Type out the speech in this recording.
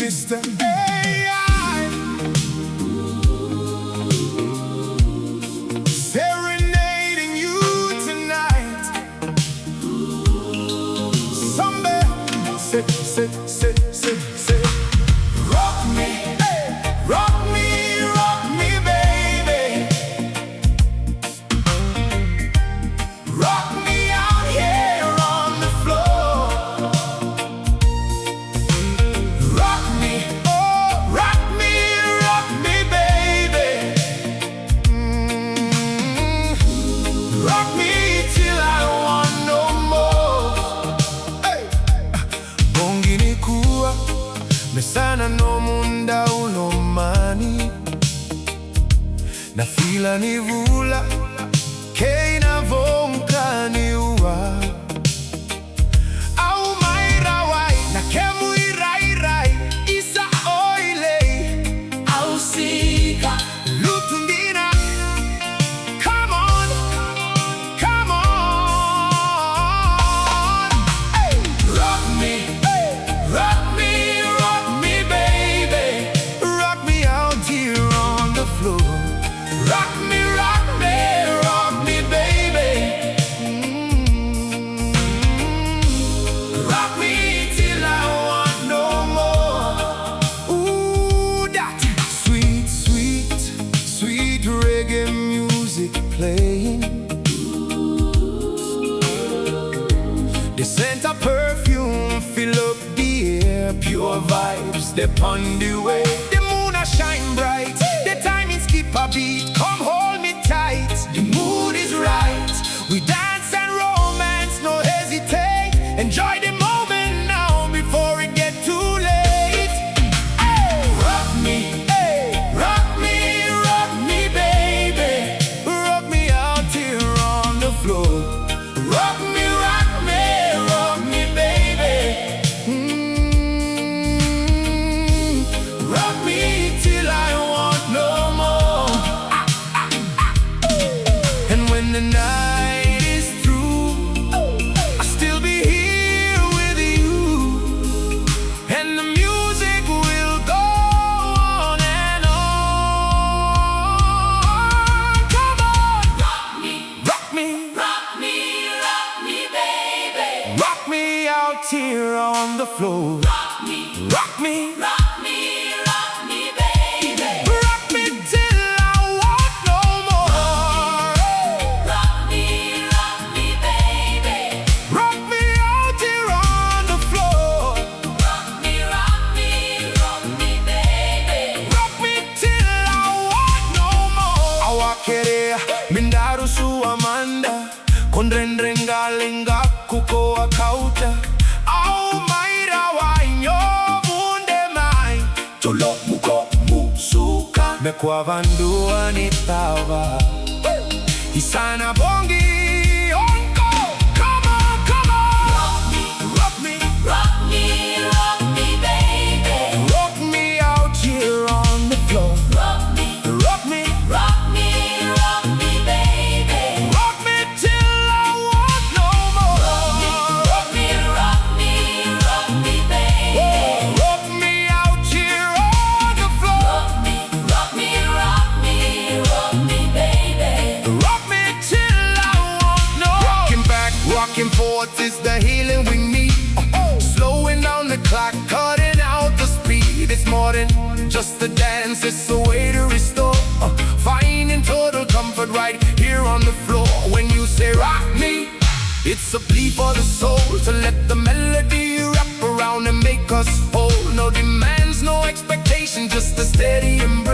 Mr. AI, serenading you tonight. Somebody say, rock me, hey, rock me, baby. Rock me out here on the floor. Rock me, oh, rock me, baby. Rock me till I want no more. Hey. Bongi ni kuwa mesana no munda unomani na fila ni vula keina vonkani uwa au mairawai na kemu irai isa oile au sika lutundina. Come on, come on. Hey. Rock me, hey. Rock me, baby. Rock me out here on the floor. Rock me, baby. Rock me till I want no more. Ooh, that sweet reggae music playing. The scent of perfume fill up the air. Pure vibes, they're on the way. The moon a shine bright. The timing skip a beat. Come hold me tight. The mood is right. We dance and romance, no hesitate. Enjoy the moment now before it get too late. Hey. Rock me, hey. Rock me, baby. Rock me out here on the floor. Rock me, baby. Rock me till I want no more. And when the night is through, I'll still be here with you, and the music will go on and on. Come on, rock me, baby. Rock me out here on the floor. Rock me, baby. Rock me till I want no more. Rock me, baby. Rock me out here on the floor. Rock me, baby. Rock me till I want no more. Awakere mindaru su amanda kondrenrenga lenga kuko akauta. Au maira wa inyo bunde mai tolo muko musuka mekwa vandua ni tawa isana bongi onko. Come on, come on. Rock me, baby. Rock me out here on the floor. Rock me, baby. Rock me till I want no more. Rock me, baby. Rock me out here on the floor. Rock me, baby. Rock me till I want no more. Rocking back, rocking forth is the healing we need. Slowing down the clock, cutting out the speed. It's more than just a dance, it's a way to restore. Finding total comfort right here on the floor. When you say rock me, it's a plea for the soul to let the melody wrap around and make us whole. No demands, no expectation, just a steady embrace.